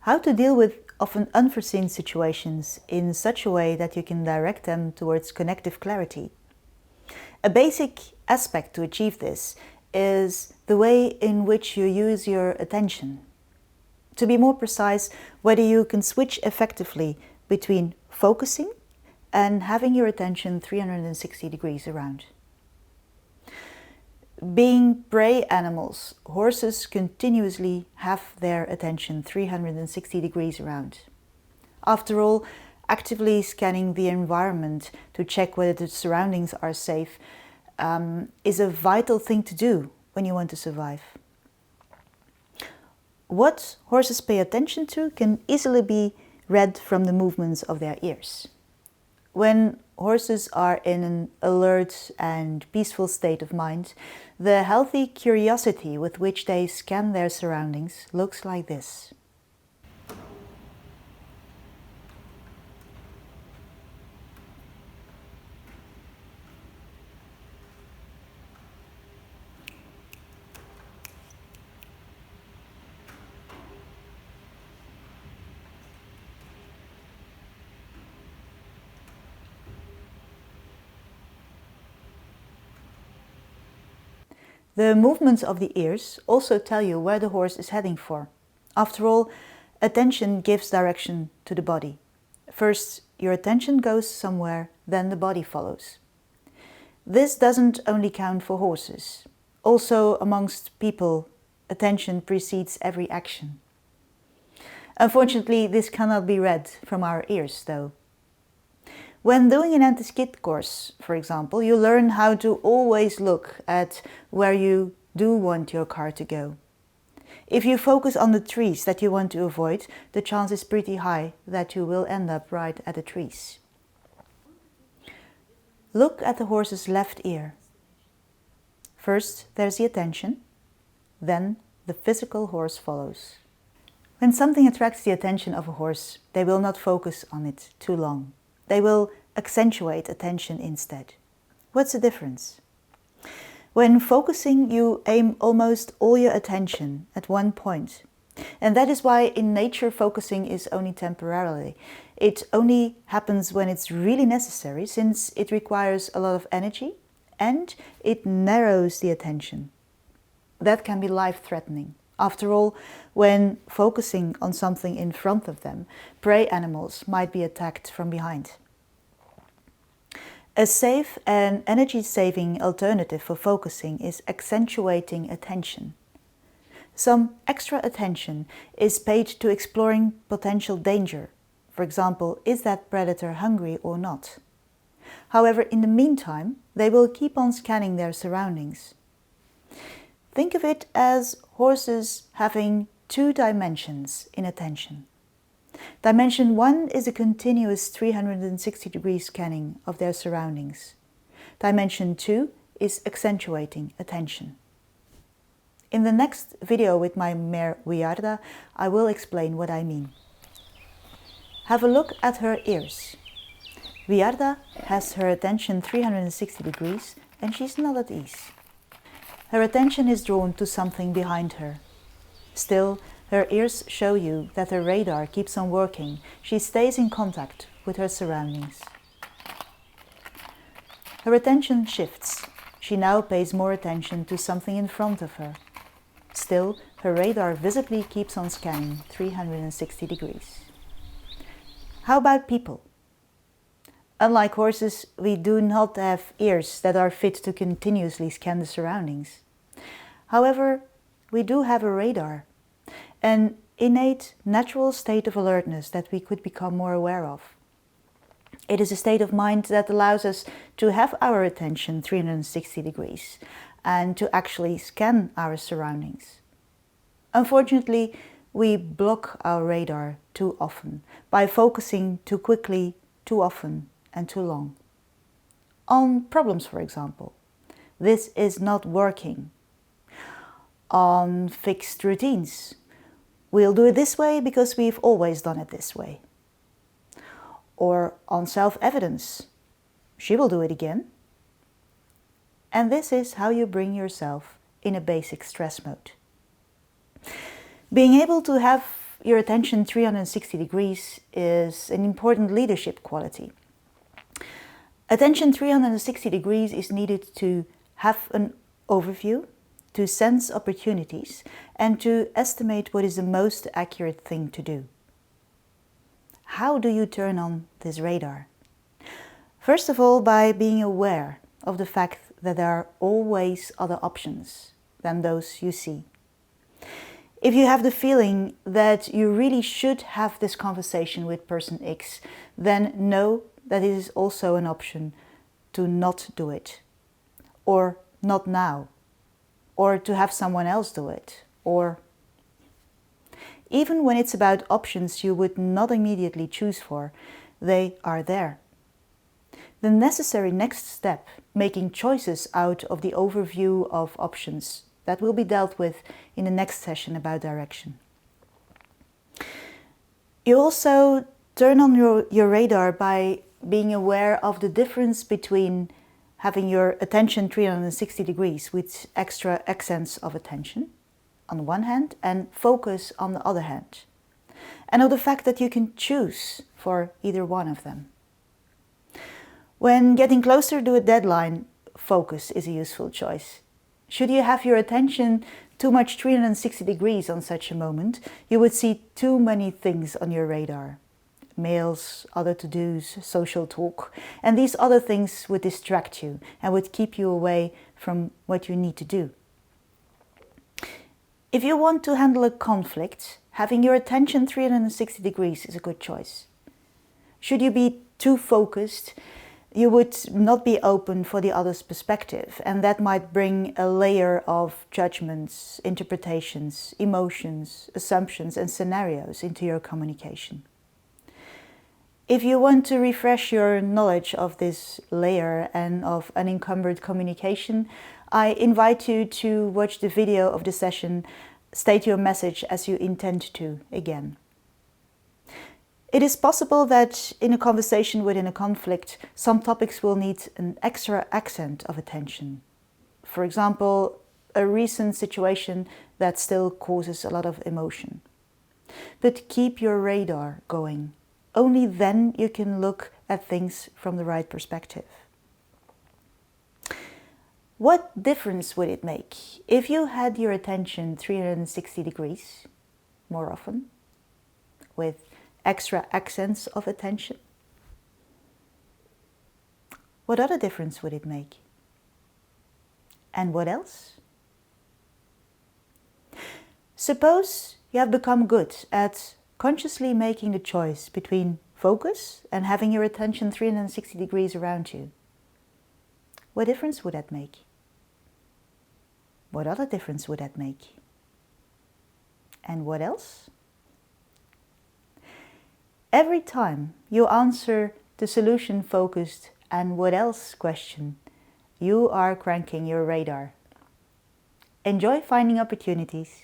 How to deal with often unforeseen situations in such a way that you can direct them towards connective clarity. A basic aspect to achieve this is the way in which you use your attention. To be more precise, whether you can switch effectively between focusing and having your attention 360 degrees around. Being prey animals, horses continuously have their attention 360 degrees around. After all, actively scanning the environment to check whether the surroundings are safe is a vital thing to do when you want to survive. What horses pay attention to can easily be read from the movements of their ears. When horses are in an alert and peaceful state of mind, the healthy curiosity with which they scan their surroundings looks like this. The movements of the ears also tell you where the horse is heading for. After all, attention gives direction to the body. First, your attention goes somewhere, then the body follows. This doesn't only count for horses. Also, amongst people, attention precedes every action. Unfortunately, this cannot be read from our ears, though. When doing an anti-skid course, for example, you learn how to always look at where you do want your car to go. If you focus on the trees that you want to avoid, the chance is pretty high that you will end up right at the trees. Look at the horse's left ear. First, there's the attention, then the physical horse follows. When something attracts the attention of a horse, they will not focus on it too long. They will accentuate attention instead. What's the difference? When focusing, you aim almost all your attention at one point. And that is why in nature focusing is only temporarily. It only happens when it's really necessary, since it requires a lot of energy and it narrows the attention. That can be life-threatening. After all, when focusing on something in front of them, prey animals might be attacked from behind. A safe and energy-saving alternative for focusing is accentuating attention. Some extra attention is paid to exploring potential danger. For example, is that predator hungry or not? However, in the meantime, they will keep on scanning their surroundings. Think of it as horses having two dimensions in attention. Dimension 1 is a continuous 360-degree scanning of their surroundings. Dimension 2 is accentuating attention. In the next video with my mare Wiarda, I will explain what I mean. Have a look at her ears. Wiarda has her attention 360 degrees and she's not at ease. Her attention is drawn to something behind her. Still, her ears show you that her radar keeps on working. She stays in contact with her surroundings. Her attention shifts. She now pays more attention to something in front of her. Still, her radar visibly keeps on scanning 360 degrees. How about people? Unlike horses, we do not have ears that are fit to continuously scan the surroundings. However, we do have a radar, an innate, natural state of alertness that we could become more aware of. It is a state of mind that allows us to have our attention 360 degrees and to actually scan our surroundings. Unfortunately, we block our radar too often by focusing too quickly, too often and too long. On problems, for example. This is not working. On fixed routines. We'll do it this way because we've always done it this way. Or on self-evidence. She will do it again. And this is how you bring yourself in a basic stress mode. Being able to have your attention 360 degrees is an important leadership quality. Attention 360 degrees is needed to have an overview, to sense opportunities, and to estimate what is the most accurate thing to do. How do you turn on this radar? First of all, by being aware of the fact that there are always other options than those you see. If you have the feeling that you really should have this conversation with person X, then know that it is also an option to not do it, or not now, or to have someone else do it, or even when it's about options you would not immediately choose for, they are there. The necessary next step, making choices out of the overview of options, that will be dealt with in the next session about direction. You also turn on your radar by being aware of the difference between having your attention 360 degrees with extra accents of attention on the one hand and focus on the other hand. And of the fact that you can choose for either one of them. When getting closer to a deadline, focus is a useful choice. Should you have your attention too much 360 degrees on such a moment, you would see too many things on your radar. Mails, other to-dos, social talk, and these other things would distract you and would keep you away from what you need to do. If you want to handle a conflict, having your attention 360 degrees is a good choice. Should you be too focused, you would not be open for the other's perspective, and that might bring a layer of judgments, interpretations, emotions, assumptions, and scenarios into your communication. If you want to refresh your knowledge of this layer and of unencumbered communication, I invite you to watch the video of the session State Your Message as You Intend to again. It is possible that in a conversation within a conflict, some topics will need an extra accent of attention. For example, a recent situation that still causes a lot of emotion. But keep your radar going. Only then you can look at things from the right perspective. What difference would it make if you had your attention 360 degrees more often, with extra accents of attention? What other difference would it make? And what else? Suppose you have become good at consciously making the choice between focus and having your attention 360 degrees around you. What difference would that make? What other difference would that make? And what else? Every time you answer the solution-focused and what else question, you are cranking your radar. Enjoy finding opportunities.